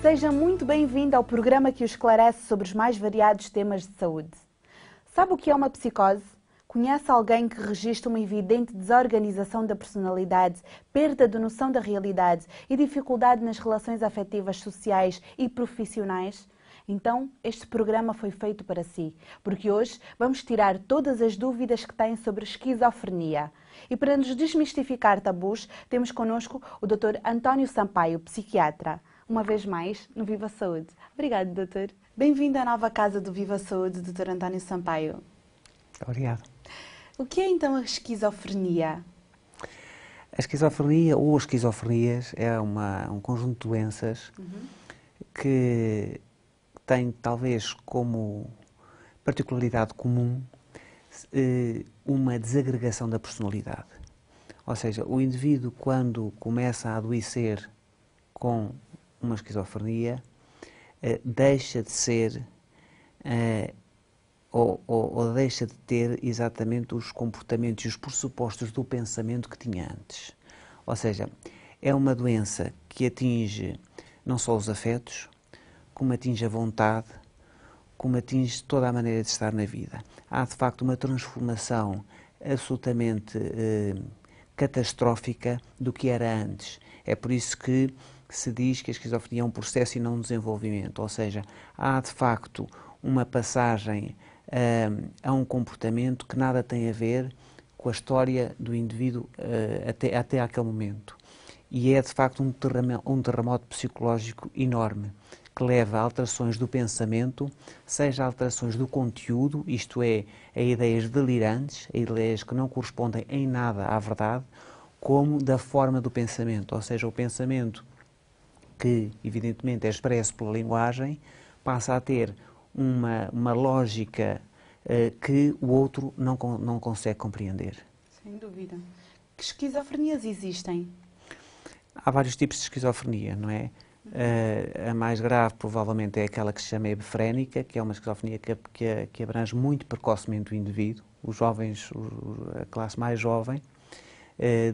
Seja muito bem-vindo ao programa que o esclarece sobre os mais variados temas de saúde. Sabe o que é uma psicose? Conhece alguém que registra uma evidente desorganização da personalidade, perda de noção da realidade e dificuldade nas relações afetivas, sociais e profissionais? Então, este programa foi feito para si, porque hoje vamos tirar todas as dúvidas que têm sobre esquizofrenia. E para nos desmistificar tabus, temos connosco o Dr. António Sampaio, psiquiatra. Uma vez mais, no Viva Saúde. Obrigado, doutor. Bem-vindo à nova casa do Viva Saúde, Dr. António Sampaio. Obrigado. O que é então a esquizofrenia? A esquizofrenia ou esquizofrenias é um conjunto de doenças que tem talvez como particularidade comum uma desagregação da personalidade. Ou seja, o indivíduo quando começa a adoecer com uma esquizofrenia deixa de ser ou deixa de ter exatamente os comportamentos e os pressupostos do pensamento que tinha antes. Ou seja, é uma doença que atinge não só os afetos, como atinge a vontade, como atinge toda a maneira de estar na vida. Há, de facto, uma transformação absolutamente catastrófica do que era antes. É por isso que se diz que a esquizofrenia é um processo e não um desenvolvimento. Ou seja, há, de facto, uma passagem a um comportamento que nada tem a ver com a história do indivíduo até aquele momento. E é, de facto, um terremoto psicológico enorme, que leva a alterações do pensamento, seja alterações do conteúdo, isto é, a ideias delirantes, a ideias que não correspondem em nada à verdade, como da forma do pensamento, ou seja, o pensamento que, evidentemente, é expresso pela linguagem, passa a ter uma lógica que o outro não consegue compreender. Sem dúvida. Que esquizofrenias existem? Há vários tipos de esquizofrenia, não é? A mais grave, provavelmente, é aquela que se chama hebefrénica, que é uma esquizofrenia que abrange muito precocemente o indivíduo, os jovens, a classe mais jovem.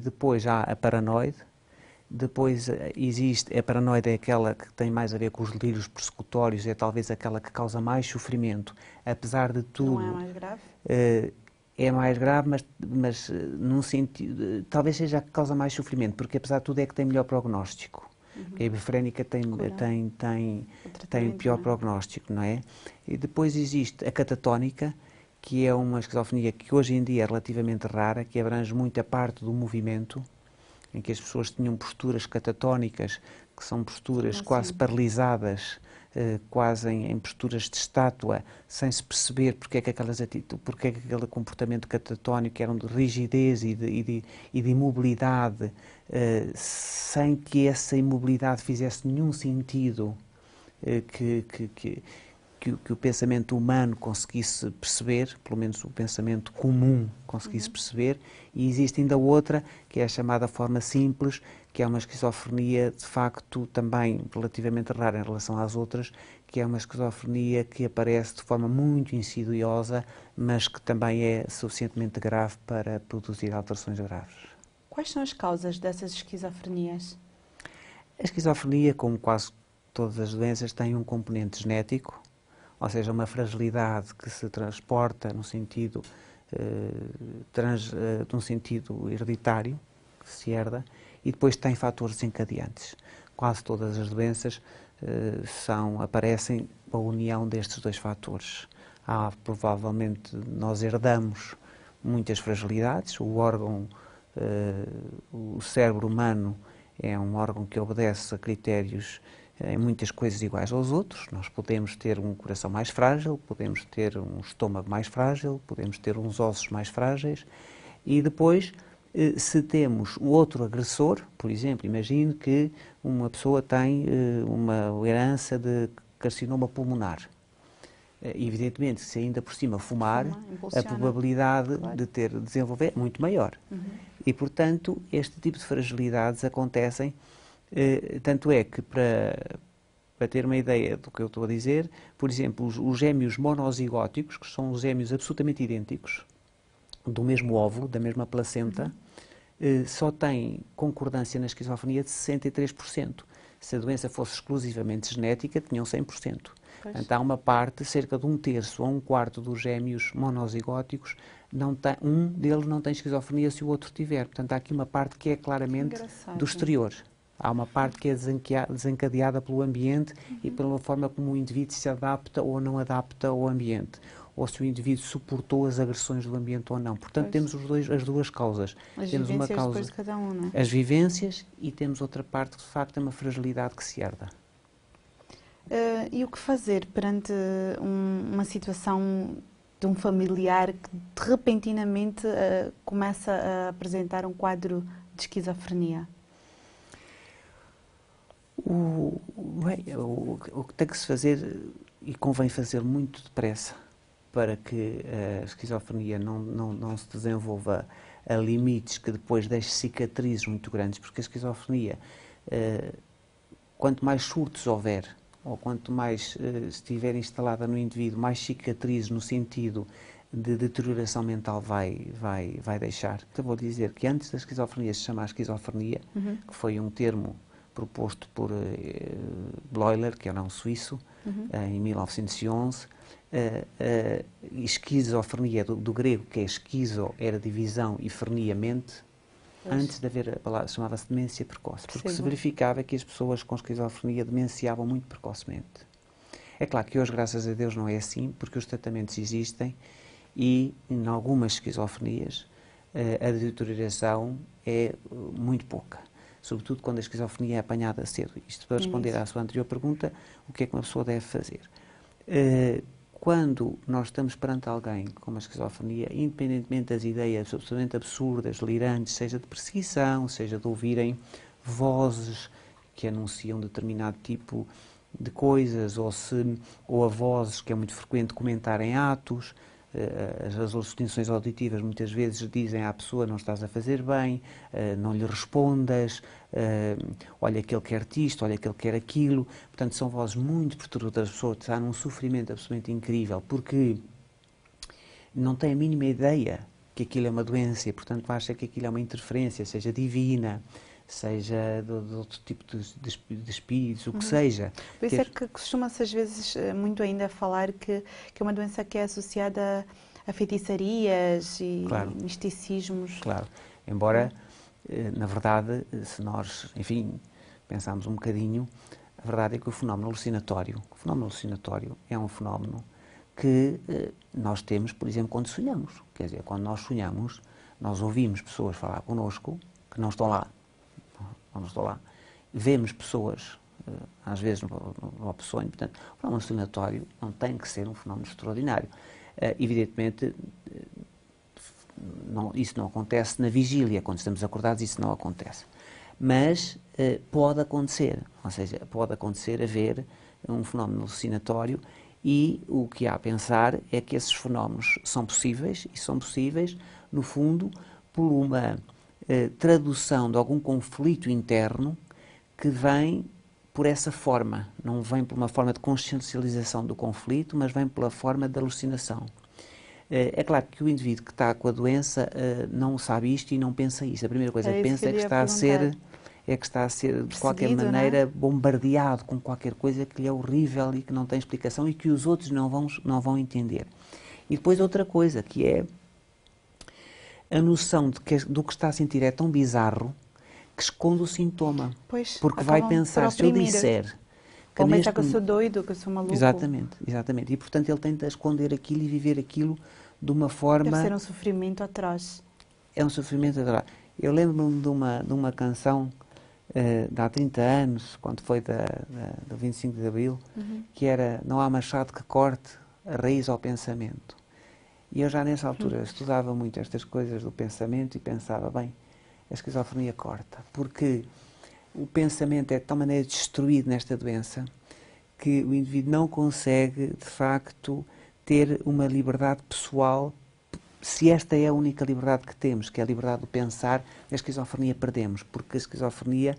Depois há a paranoide. Depois existe, a paranoide é aquela que tem mais a ver com os delírios persecutórios, é talvez aquela que causa mais sofrimento, apesar de tudo. Não é mais grave? É mais grave, mas num sentido, talvez seja a que causa mais sofrimento, porque apesar de tudo é que tem melhor prognóstico. A hebefrénica tem pior prognóstico, não é? E depois existe a catatónica, que é uma esquizofrenia que hoje em dia é relativamente rara, que abrange muito a parte do movimento, em que as pessoas tinham posturas catatónicas, que são posturas quase paralisadas, quase em posturas de estátua, sem se perceber porque é que aquele comportamento catatónico era de rigidez e de imobilidade, sem que essa imobilidade fizesse nenhum sentido que o pensamento humano conseguisse perceber, pelo menos o pensamento comum conseguisse perceber, e existe ainda outra, que é a chamada forma simples, que é uma esquizofrenia, de facto, também relativamente rara em relação às outras, que é uma esquizofrenia que aparece de forma muito insidiosa, mas que também é suficientemente grave para produzir alterações graves. Quais são as causas dessas esquizofrenias? A esquizofrenia, como quase todas as doenças, tem um componente genético, ou seja, uma fragilidade que se transporta no sentido, num sentido hereditário, que se herda, e depois tem fatores desencadeantes. Quase todas as doenças aparecem a união destes dois fatores. Provavelmente nós herdamos muitas fragilidades, o cérebro humano é um órgão que obedece a critérios em muitas coisas iguais aos outros. Nós podemos ter um coração mais frágil, podemos ter um estômago mais frágil, podemos ter uns ossos mais frágeis e depois, se temos o outro agressor, por exemplo, imagine que uma pessoa tem uma herança de carcinoma pulmonar. Evidentemente, se ainda por cima fumar, a probabilidade de desenvolver é muito maior. E, portanto, este tipo de fragilidades acontecem. Tanto é que, para ter uma ideia do que eu estou a dizer, por exemplo, os gêmeos monozigóticos, que são os gêmeos absolutamente idênticos, do mesmo óvulo, da mesma placenta, só têm concordância na esquizofrenia de 63%. Se a doença fosse exclusivamente genética, tinham 100%. Pois. Portanto, há uma parte, cerca de 1/3 ou 1/4 dos gêmeos monozigóticos, um deles não tem esquizofrenia se o outro tiver. Portanto, há aqui uma parte que é claramente do exterior. Há uma parte que é desencadeada pelo ambiente e pela forma como o indivíduo se adapta ou não adapta ao ambiente, ou se o indivíduo suportou as agressões do ambiente ou não. Portanto, temos as duas causas. Temos uma causa, depois de cada um, não é? As vivências, e temos outra parte que, de facto, é uma fragilidade que se herda. E o que fazer perante uma situação de um familiar que repentinamente começa a apresentar um quadro de esquizofrenia? O que tem que se fazer, e convém fazer muito depressa, para que a esquizofrenia não se desenvolva a limites que depois deixe cicatrizes muito grandes, porque a esquizofrenia, quanto mais surtos houver, ou quanto mais estiver instalada no indivíduo, mais cicatrizes no sentido de deterioração mental vai deixar. Eu vou dizer que antes da esquizofrenia se chamar esquizofrenia, que foi um termo proposto por Bleuler, que era um suíço, em 1911, esquizofrenia do grego, que é esquizo, era divisão, e frenia, mente. Antes de haver a palavra, chamava-se demência precoce, porque se verificava que as pessoas com esquizofrenia demenciavam muito precocemente. É claro que hoje, graças a Deus, não é assim, porque os tratamentos existem e, em algumas esquizofrenias, a deterioração é muito pouca, sobretudo quando a esquizofrenia é apanhada cedo. Isto para responder à sua anterior pergunta, o que é que uma pessoa deve fazer? Quando nós estamos perante alguém com uma esquizofrenia, independentemente das ideias absolutamente absurdas, delirantes, seja de perseguição, seja de ouvirem vozes que anunciam determinado tipo de coisas, ou a vozes, que é muito frequente, comentarem atos, as alucinações auditivas muitas vezes dizem à pessoa: não estás a fazer bem, não lhe respondas, olha que ele quer isto, olha que ele quer aquilo. Portanto, são vozes muito perturbadoras. A pessoa está num sofrimento absolutamente incrível, porque não tem a mínima ideia que aquilo é uma doença e, portanto, acha que aquilo é uma interferência, seja divina, seja de outro tipo de espíritos, o que seja. Por isso é que costuma-se às vezes muito ainda falar que é uma doença que é associada a feitiçarias e misticismos. Claro, embora, na verdade, se nós, enfim, pensarmos um bocadinho, a verdade é que o fenómeno alucinatório é um fenómeno que nós temos, por exemplo, quando sonhamos. Quer dizer, quando nós sonhamos, nós ouvimos pessoas falar connosco que não estão lá. Vemos pessoas, às vezes, no sonho. Portanto, o fenómeno alucinatório não tem que ser um fenómeno extraordinário. Evidentemente, isso não acontece na vigília, quando estamos acordados, isso não acontece. Mas pode acontecer, ou seja, pode acontecer haver um fenómeno alucinatório, e o que há a pensar é que esses fenómenos são possíveis, e são possíveis, no fundo, por uma tradução de algum conflito interno que vem por essa forma. Não vem por uma forma de consciencialização do conflito, mas vem pela forma de alucinação. É claro que o indivíduo que está com a doença não sabe isto e não pensa isso. A primeira coisa que pensa é que está a ser, de qualquer maneira, bombardeado com qualquer coisa que lhe é horrível e que não tem explicação e que os outros não vão entender. E depois outra coisa, que é a noção do que está a sentir é tão bizarro que esconde o sintoma. Pois, porque vai pensar, se eu disser... Ou pensar que eu sou doido, que eu sou maluco. Exatamente. E, portanto, ele tenta esconder aquilo e viver aquilo de uma forma... Deve ser um sofrimento atroz. É um sofrimento atroz. Eu lembro-me de uma canção de há 30 anos, quando foi do 25 de Abril, que era: não há machado que corte a raiz ao pensamento. E eu já nessa altura estudava muito estas coisas do pensamento e pensava, bem, a esquizofrenia corta, porque o pensamento é de tal maneira destruído nesta doença que o indivíduo não consegue, de facto, ter uma liberdade pessoal. Se esta é a única liberdade que temos, que é a liberdade de pensar, a esquizofrenia perdemos, porque a esquizofrenia,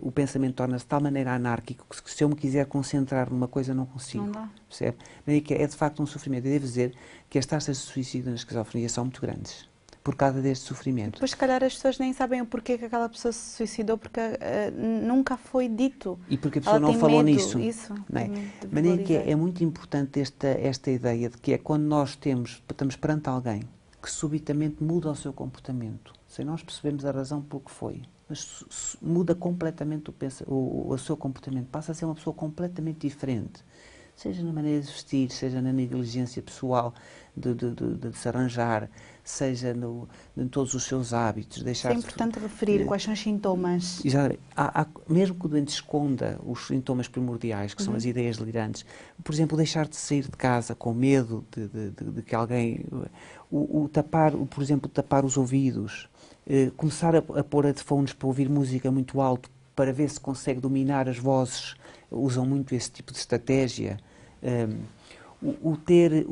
o pensamento torna-se de tal maneira anárquico que, se eu me quiser concentrar numa coisa, não consigo. Não dá. Percebe? É de facto um sofrimento. Eu devo dizer que as taxas de suicídio na esquizofrenia são muito grandes, por causa deste sofrimento. Depois, se calhar, as pessoas nem sabem o porquê que aquela pessoa se suicidou, porque nunca foi dito. E porque a pessoa Ela não tem falou medo, nisso. isso, Não é? de De maneira que verbalizar. é muito importante esta ideia de que é quando nós estamos perante alguém que subitamente muda o seu comportamento, sem nós percebermos a razão pelo que foi, mas muda completamente o seu comportamento, passa a ser uma pessoa completamente diferente, seja na maneira de vestir, seja na negligência pessoal de se arranjar, seja em todos os seus hábitos. É importante referir quais são os sintomas. Mesmo que o doente esconda os sintomas primordiais, que são as ideias delirantes, por exemplo, deixar de sair de casa com medo de que alguém... por exemplo, tapar os ouvidos, começar a pôr headphones para ouvir música muito alto, para ver se consegue dominar as vozes, usam muito esse tipo de estratégia. O ter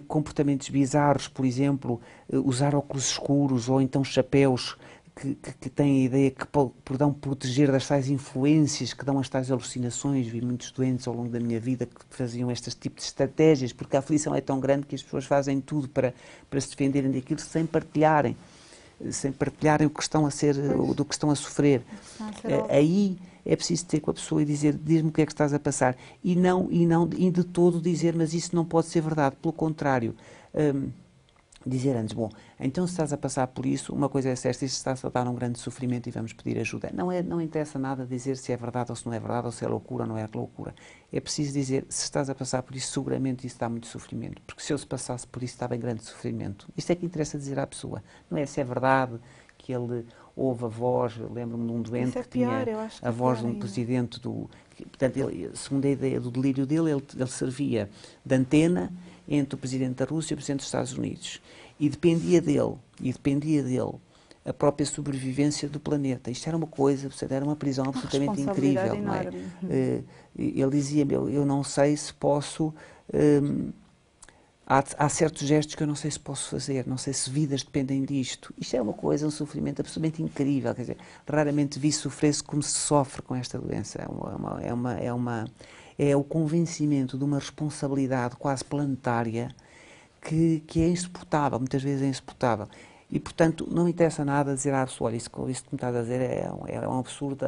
comportamentos bizarros, por exemplo, usar óculos escuros ou então chapéus que têm a ideia que podem proteger das tais influências, que dão as tais alucinações. Vi muitos doentes ao longo da minha vida que faziam este tipo de estratégias, porque a aflição é tão grande que as pessoas fazem tudo para se defenderem daquilo sem partilharem o que estão a ser, do que estão a sofrer. Aí é preciso ter com a pessoa e dizer, diz-me o que é que estás a passar. E não de todo dizer, mas isso não pode ser verdade. Pelo contrário, dizer antes, bom, então se estás a passar por isso, uma coisa é certa, isto está a dar um grande sofrimento e vamos pedir ajuda. Não interessa nada dizer se é verdade ou se não é verdade, ou se é loucura ou não é loucura. É preciso dizer, se estás a passar por isso, seguramente isso dá muito sofrimento. Porque se eu se passasse por isso, estava em grande sofrimento. Isto é que interessa dizer à pessoa. Não é se é verdade que ele ouve a voz, lembro-me de um doente que tinha a voz de um presidente portanto, segundo a ideia do delírio dele, ele servia de antena entre o presidente da Rússia e o presidente dos Estados Unidos. E dependia dele a própria sobrevivência do planeta. Isto era uma coisa, era uma prisão absolutamente incrível. Não é? Ele dizia-me, eu não sei se posso... Há certos gestos que eu não sei se posso fazer, não sei se vidas dependem disto. Isto é uma coisa, um sofrimento absolutamente incrível. Quer dizer, raramente vi sofrer-se como se sofre com esta doença. É o convencimento de uma responsabilidade quase planetária que é insuportável, muitas vezes é insuportável. E, portanto, não me interessa nada dizer à pessoa, olha, isso que me estás a dizer é um absurdo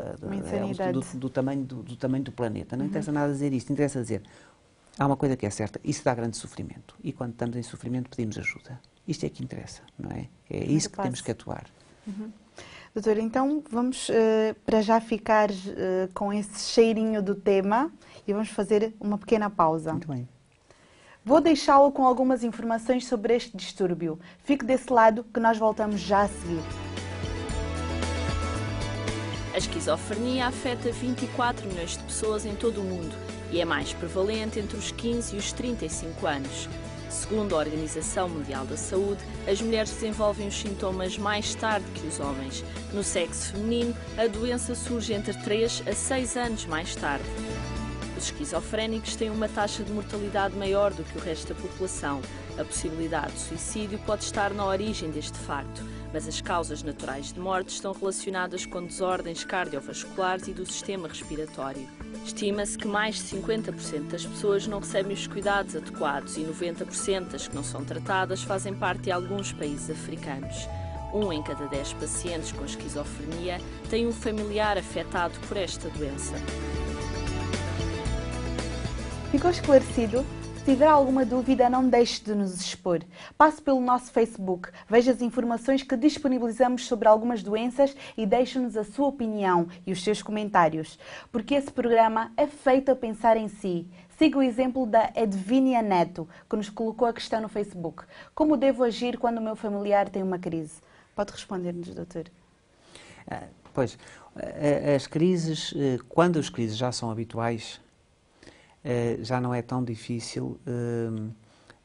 do tamanho do planeta. Não interessa nada dizer isto, interessa dizer, há uma coisa que é certa, isso dá grande sofrimento. E quando estamos em sofrimento pedimos ajuda. Isto é que interessa, não é? É isso que temos que atuar. Doutor, então vamos para já ficar com esse cheirinho do tema e vamos fazer uma pequena pausa. Muito bem. Vou deixá-lo com algumas informações sobre este distúrbio. Fique desse lado que nós voltamos já a seguir. A esquizofrenia afeta 24 milhões de pessoas em todo o mundo e é mais prevalente entre os 15 e os 35 anos. Segundo a Organização Mundial da Saúde, as mulheres desenvolvem os sintomas mais tarde que os homens. No sexo feminino, a doença surge entre 3 a 6 anos mais tarde. Os esquizofrénicos têm uma taxa de mortalidade maior do que o resto da população. A possibilidade de suicídio pode estar na origem deste facto, mas as causas naturais de morte estão relacionadas com desordens cardiovasculares e do sistema respiratório. Estima-se que mais de 50% das pessoas não recebem os cuidados adequados e 90% das que não são tratadas fazem parte de alguns países africanos. 1 em cada 10 pacientes com esquizofrenia tem um familiar afetado por esta doença. Ficou esclarecido? Se tiver alguma dúvida, não deixe de nos expor. Passe pelo nosso Facebook, veja as informações que disponibilizamos sobre algumas doenças e deixe-nos a sua opinião e os seus comentários, porque esse programa é feito a pensar em si. Siga o exemplo da Edvínia Neto, que nos colocou a questão no Facebook. Como devo agir quando o meu familiar tem uma crise? Pode responder-nos, doutor. Pois, as crises, quando as crises já são habituais, já não é tão difícil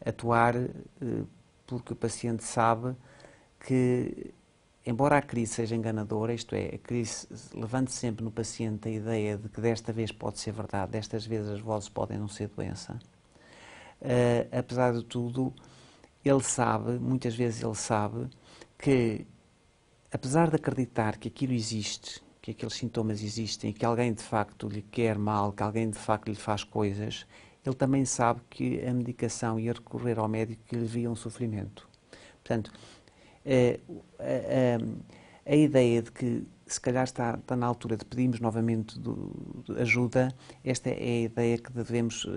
atuar, porque o paciente sabe que, embora a crise seja enganadora, isto é, a crise levante sempre no paciente a ideia de que desta vez pode ser verdade, destas vezes as vozes podem não ser doença, apesar de tudo, ele sabe, muitas vezes ele sabe, que apesar de acreditar que aquilo existe, que aqueles sintomas existem, que alguém de facto lhe quer mal, que alguém de facto lhe faz coisas, ele também sabe que a medicação e a recorrer ao médico lhe alivia um sofrimento. Portanto, A ideia de que se calhar está na altura de pedirmos novamente de ajuda, esta é a ideia que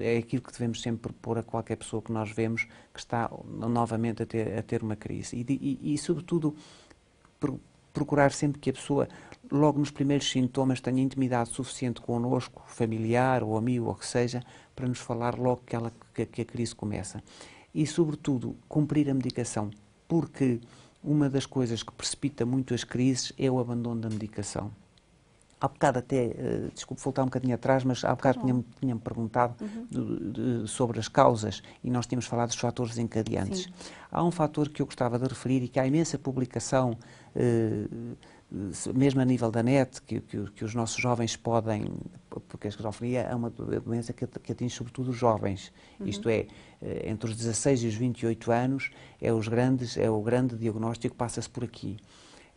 é aquilo que devemos sempre propor a qualquer pessoa que nós vemos que está novamente a ter uma crise. E sobretudo, procurar sempre que a pessoa, logo nos primeiros sintomas, tenha intimidade suficiente connosco, familiar ou amigo, ou que seja, para nos falar logo que a crise começa. E, sobretudo, cumprir a medicação, porque uma das coisas que precipita muito as crises é o abandono da medicação. Há bocado até, desculpe voltar um bocadinho atrás, mas há bocado tinha-me perguntado sobre as causas e nós tínhamos falado dos fatores desencadeantes. Sim. Há um fator que eu gostava de referir e que há imensa publicação, mesmo a nível da net, que os nossos jovens podem, porque a esquizofrenia é uma doença que atinge sobretudo os jovens, isto é, entre os 16 e os 28 anos, é o grande diagnóstico que passa-se por aqui.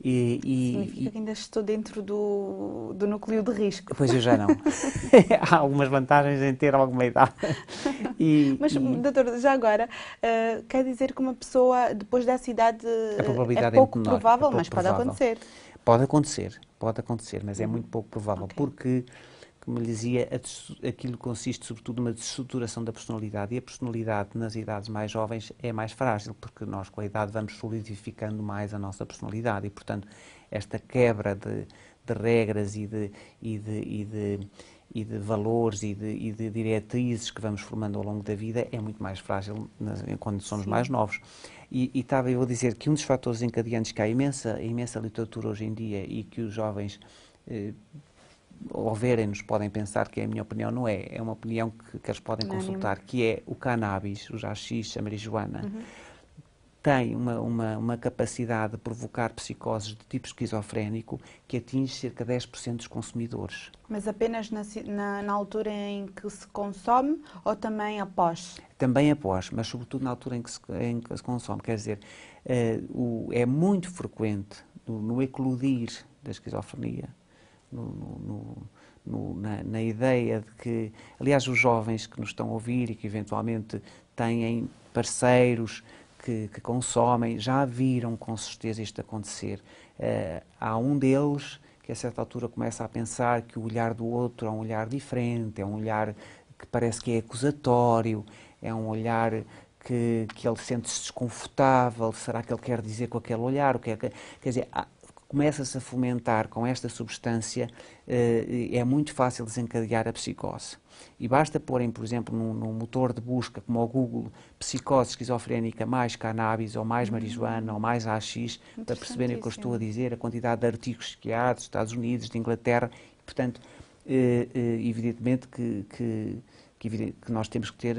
Significa que ainda estou dentro do núcleo de risco. Pois eu já não. Há algumas vantagens em ter alguma idade. Mas, doutor, já agora, quer dizer que uma pessoa, depois dessa idade, a probabilidade é pouco menor, provável, mas pode acontecer. Pode acontecer, mas é muito pouco provável, porque, como lhe dizia, aquilo consiste sobretudo numa desestruturação da personalidade, e a personalidade nas idades mais jovens é mais frágil, porque nós com a idade vamos solidificando mais a nossa personalidade e, portanto, esta quebra de regras e de valores e de diretrizes que vamos formando ao longo da vida é muito mais frágil quando somos mais novos. E estava eu a dizer que um dos fatores encadeantes, que há imensa literatura hoje em dia e que os jovens, ao verem-nos, podem pensar que a minha opinião não é, é uma opinião que eles podem consultar, que é o cannabis, o haxixe, a marijuana, tem uma capacidade de provocar psicoses de tipo esquizofrénico que atinge cerca de 10% dos consumidores. Mas apenas na altura em que se consome ou também após? Também após, mas sobretudo na altura em que se consome. Quer dizer, é muito frequente no eclodir da esquizofrenia, na ideia de que, aliás, os jovens que nos estão a ouvir e que eventualmente têm parceiros que consomem, já viram com certeza isto acontecer. Há um deles que a certa altura começa a pensar que o olhar do outro é um olhar diferente, é um olhar que parece que é acusatório, é um olhar que ele sente-se desconfortável, será que ele quer dizer com aquele olhar? Quer dizer, começa-se a fomentar com esta substância, é muito fácil desencadear a psicose. E basta porem, por exemplo, num motor de busca como o Google, psicose esquizofrénica mais cannabis, ou mais marijuana, ou mais haxixe, para perceberem o que eu estou a dizer, a quantidade de artigos psiquiátricos dos Estados Unidos, de Inglaterra. Portanto, evidentemente que nós temos que ter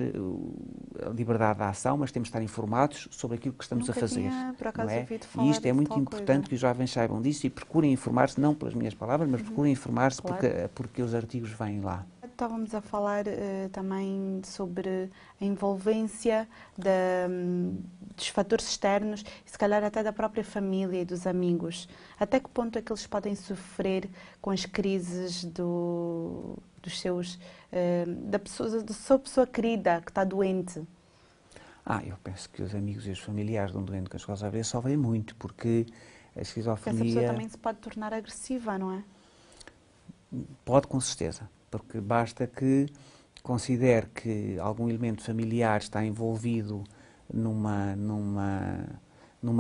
a liberdade de ação, mas temos que estar informados sobre aquilo que estamos a fazer. Por acaso, não é? falar E isto é muito importante que os jovens saibam disso e procurem informar-se, não pelas minhas palavras, mas procurem informar-se, porque os artigos vêm lá. Estávamos a falar também sobre a envolvência dos fatores externos e se calhar até da própria família e dos amigos. Até que ponto é que eles podem sofrer com as crises dos seus, da sua pessoa querida que está doente? Eu penso que os amigos e os familiares de um doente com esquizofrenia sofrem muito, porque a esquizofrenia... Essa pessoa também se pode tornar agressiva, não é? Pode, com certeza, porque basta que considere que algum elemento familiar está envolvido numa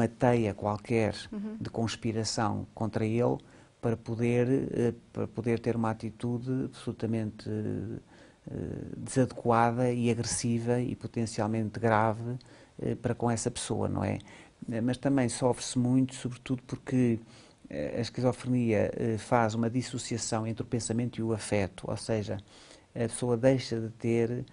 teia qualquer de conspiração contra ele, para poder ter uma atitude absolutamente desadequada e agressiva e potencialmente grave para com essa pessoa, não é? Mas também sofre-se muito, sobretudo porque a esquizofrenia faz uma dissociação entre o pensamento e o afeto, ou seja, a pessoa deixa de ter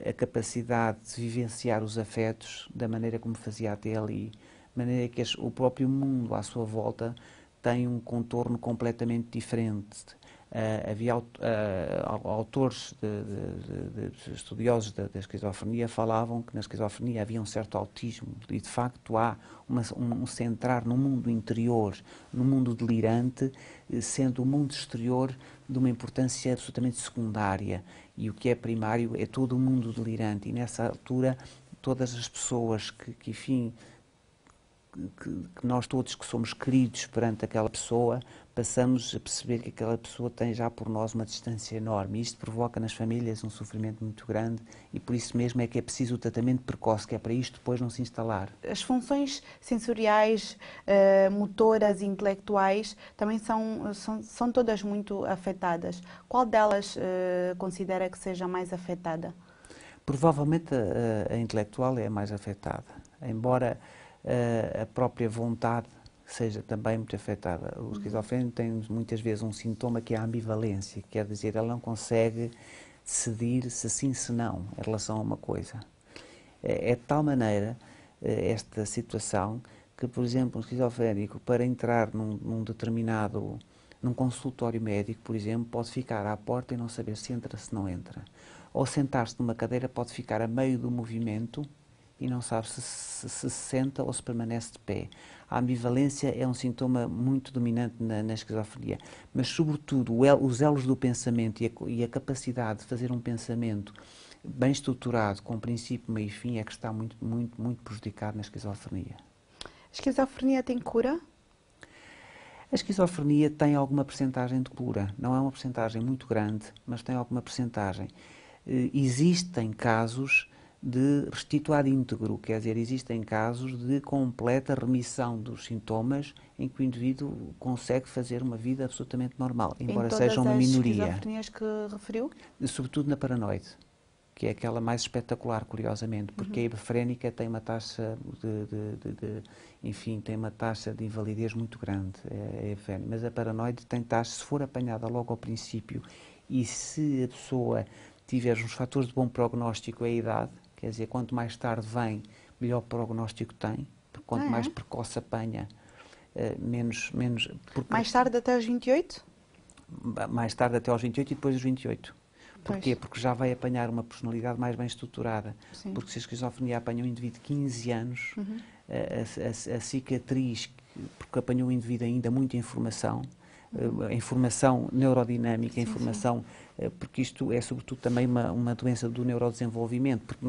a capacidade de vivenciar os afetos da maneira como fazia até ali, de maneira que o próprio mundo à sua volta tem um contorno completamente diferente. Havia autores, estudiosos da esquizofrenia, falavam que na esquizofrenia havia um certo autismo e, de facto, há um centrar no mundo interior, no mundo delirante, sendo o mundo exterior de uma importância absolutamente secundária. E o que é primário é todo o mundo delirante. E, nessa altura, todas as pessoas que enfim, que nós todos que somos queridos perante aquela pessoa, passamos a perceber que aquela pessoa tem já por nós uma distância enorme. E isto provoca nas famílias um sofrimento muito grande e por isso mesmo é que é preciso o tratamento precoce, que é para isto depois não se instalar. As funções sensoriais, motoras e intelectuais também são todas muito afetadas. Qual delas considera que seja mais afetada? Provavelmente a intelectual é a mais afetada, embora a própria vontade seja também muito afetada. O esquizofrénico tem muitas vezes um sintoma que é a ambivalência, que quer dizer, ele não consegue decidir se sim, se não, em relação a uma coisa. É de tal maneira esta situação que, por exemplo, um esquizofrénico, para entrar num consultório médico, por exemplo, pode ficar à porta e não saber se entra, se não entra. Ou sentar-se numa cadeira, pode ficar a meio do movimento e não sabe se senta ou se permanece de pé. A ambivalência é um sintoma muito dominante na esquizofrenia, mas, sobretudo, os elos do pensamento e a capacidade de fazer um pensamento bem estruturado, com princípio, meio e fim, é que está muito, muito, muito prejudicado na esquizofrenia. A esquizofrenia tem cura? A esquizofrenia tem alguma percentagem de cura. Não é uma percentagem muito grande, mas tem alguma percentagem. Existem casos de restituado íntegro, quer dizer, existem casos de completa remissão dos sintomas em que o indivíduo consegue fazer uma vida absolutamente normal, embora seja uma minoria. Em todas as esquizofrenias que referiu? Sobretudo na paranoide, que é aquela mais espetacular, curiosamente, porque a hebefrénica tem uma taxa enfim, tem uma taxa de invalidez muito grande, a hebefrénica, mas a paranoide tem taxa, se for apanhada logo ao princípio e se a pessoa tiver uns fatores de bom prognóstico, é a idade, quer dizer, quanto mais tarde vem, melhor prognóstico tem, porque quanto mais precoce apanha, menos... Mais tarde até aos 28? Mais tarde até aos 28 e depois dos 28. Porquê? Pois. Porque já vai apanhar uma personalidade mais bem estruturada. Sim. Porque se a esquizofrenia apanha um indivíduo de 15 anos, a cicatriz, porque apanhou um indivíduo ainda muita informação, a informação neurodinâmica, a informação, porque isto é sobretudo também uma doença do neurodesenvolvimento, porque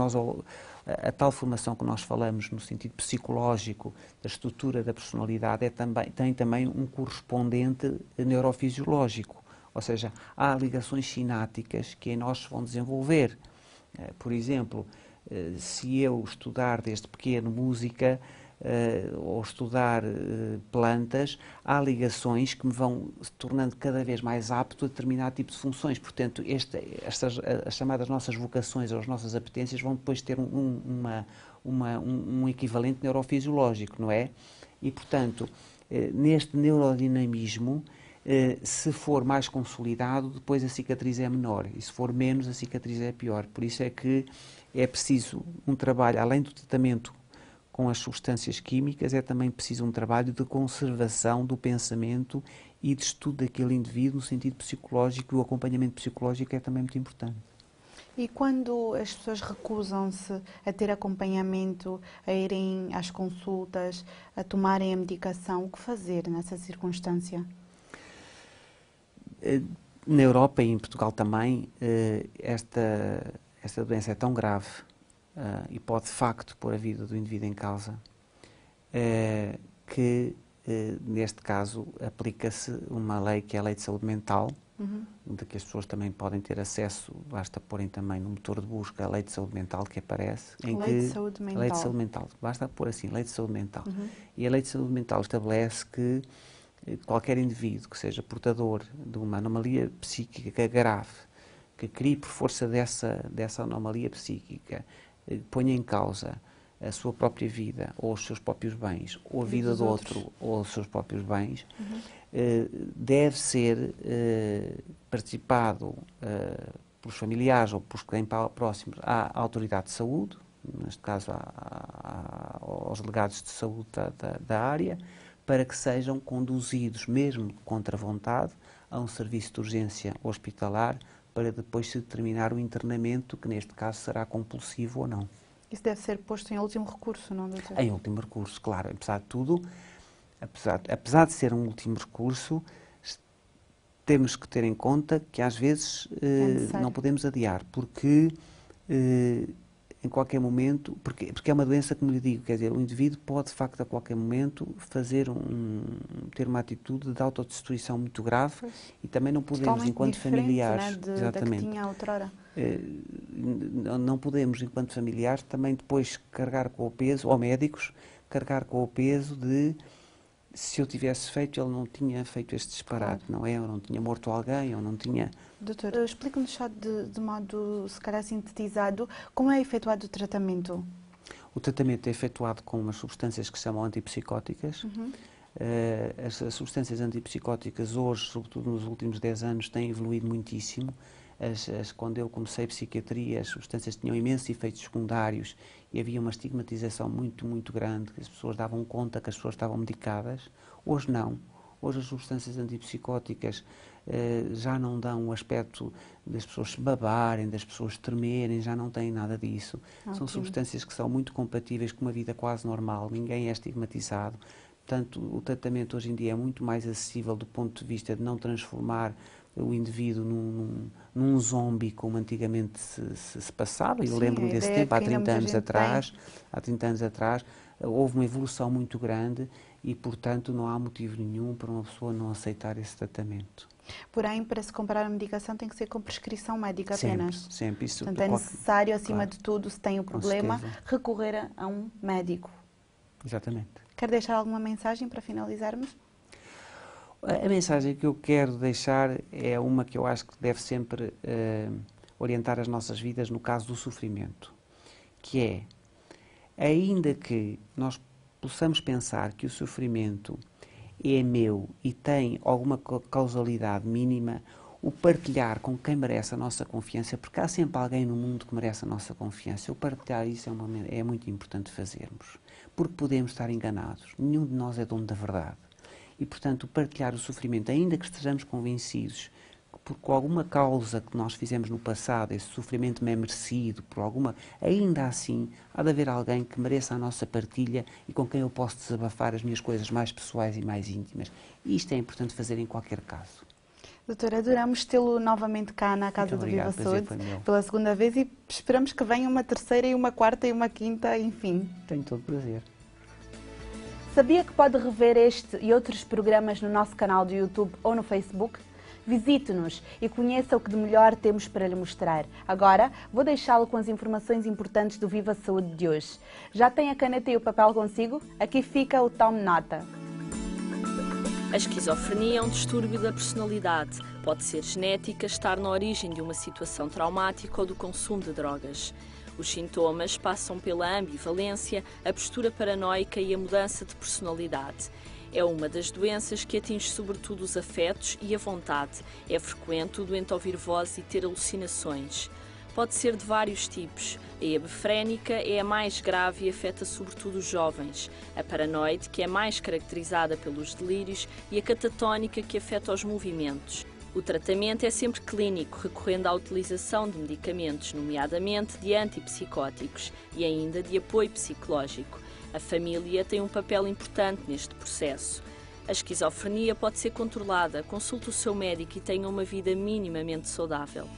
a tal formação que nós falamos no sentido psicológico, da estrutura da personalidade, tem também um correspondente neurofisiológico, ou seja, há ligações sinápticas que em nós se vão desenvolver. Por exemplo, se eu estudar desde pequeno música, ou estudar plantas, há ligações que me vão se tornando cada vez mais apto a determinado tipo de funções. Portanto, as chamadas nossas vocações ou as nossas apetências vão depois ter um equivalente neurofisiológico, não é? E, portanto, neste neurodinamismo, se for mais consolidado, depois a cicatriz é menor. E se for menos, a cicatriz é pior. Por isso é que é preciso um trabalho, além do tratamento com as substâncias químicas, é também preciso um trabalho de conservação do pensamento e de estudo daquele indivíduo no sentido psicológico, e o acompanhamento psicológico é também muito importante. E quando as pessoas recusam-se a ter acompanhamento, a irem às consultas, a tomarem a medicação, o que fazer nessa circunstância? Na Europa e em Portugal também, esta doença é tão grave e pode de facto pôr a vida do indivíduo em causa, que neste caso aplica-se uma lei que é a Lei de Saúde Mental, de que as pessoas também podem ter acesso, basta porem também no motor de busca a Lei de Saúde Mental que aparece. Lei de Saúde Mental. Lei de Saúde Mental, basta pôr assim, Lei de Saúde Mental. E a Lei de Saúde Mental estabelece que qualquer indivíduo que seja portador de uma anomalia psíquica grave, que crie por força dessa anomalia psíquica, ponha em causa a sua própria vida, ou os seus próprios bens, ou a vida do outro, ou os seus próprios bens, deve ser participado pelos familiares ou pelos que têm próximos à autoridade de saúde, neste caso aos delegados de saúde da área, para que sejam conduzidos, mesmo contra vontade, a um serviço de urgência hospitalar, para depois se determinar o internamento, que neste caso será compulsivo ou não. Isso deve ser posto em último recurso, não, doutor? Em último recurso, claro. Apesar de tudo, apesar de ser um último recurso, temos que ter em conta que às vezes não podemos adiar, porque em qualquer momento, porque é uma doença, como lhe digo, quer dizer, o indivíduo pode, de facto, a qualquer momento ter uma atitude de autodestruição muito grave, e também não podemos, enquanto familiares, né, exatamente, da que tinha outrora. Não podemos, enquanto familiares, também depois carregar com o peso, ou médicos, carregar com o peso de, se eu tivesse feito, ele não tinha feito este disparate, não é? Ou não tinha morto alguém, ou não tinha... Doutor, explique-nos só de modo, se calhar, sintetizado, como é efetuado o tratamento? O tratamento é efetuado com umas substâncias que se chamam antipsicóticas. As substâncias antipsicóticas hoje, sobretudo nos últimos 10 anos, têm evoluído muitíssimo. Quando eu comecei psiquiatria, as substâncias tinham imensos efeitos secundários e havia uma estigmatização muito, muito grande, que as pessoas davam conta que as pessoas estavam medicadas. Hoje não. Hoje as substâncias antipsicóticas já não dão o aspecto das pessoas se babarem, das pessoas tremerem, já não têm nada disso. São substâncias que são muito compatíveis com uma vida quase normal, ninguém é estigmatizado. Portanto, o tratamento hoje em dia é muito mais acessível do ponto de vista de não transformar o indivíduo num zombie, como antigamente se passava. Eu lembro-me desse tempo, há 30 anos atrás, houve uma evolução muito grande e, portanto, não há motivo nenhum para uma pessoa não aceitar esse tratamento. Porém, para se comprar a medicação tem que ser com prescrição médica apenas. Sempre. Isso, portanto, é necessário, acima claro, de tudo, se tem o problema, recorrer a um médico. Exatamente. Quer deixar alguma mensagem para finalizarmos? A mensagem que eu quero deixar é uma que eu acho que deve sempre orientar as nossas vidas no caso do sofrimento, que é, ainda que nós possamos pensar que o sofrimento é meu e tem alguma causalidade mínima, o partilhar com quem merece a nossa confiança, porque há sempre alguém no mundo que merece a nossa confiança, o partilhar isso é muito importante fazermos, porque podemos estar enganados, nenhum de nós é dono da verdade. E, portanto, partilhar o sofrimento, ainda que estejamos convencidos que por alguma causa que nós fizemos no passado, esse sofrimento me é merecido, ainda assim, há de haver alguém que mereça a nossa partilha e com quem eu posso desabafar as minhas coisas mais pessoais e mais íntimas. E isto é importante fazer em qualquer caso. Doutora, adoramos tê-lo novamente cá na Casa do Viva Saúde pela segunda vez e esperamos que venha uma terceira e uma quarta e uma quinta, enfim. Tenho todo o prazer. Sabia que pode rever este e outros programas no nosso canal do YouTube ou no Facebook? Visite-nos e conheça o que de melhor temos para lhe mostrar. Agora, vou deixá-lo com as informações importantes do Viva Saúde de hoje. Já tem a caneta e o papel consigo? Aqui fica o tome nota. A esquizofrenia é um distúrbio da personalidade. Pode ser genética, estar na origem de uma situação traumática ou do consumo de drogas. Os sintomas passam pela ambivalência, a postura paranoica e a mudança de personalidade. É uma das doenças que atinge sobretudo os afetos e a vontade. É frequente o doente ouvir vozes e ter alucinações. Pode ser de vários tipos. A hebefrénica é a mais grave e afeta sobretudo os jovens. A paranoide, que é mais caracterizada pelos delírios, e a catatónica, que afeta os movimentos. O tratamento é sempre clínico, recorrendo à utilização de medicamentos, nomeadamente de antipsicóticos e ainda de apoio psicológico. A família tem um papel importante neste processo. A esquizofrenia pode ser controlada, consulte o seu médico e tenha uma vida minimamente saudável.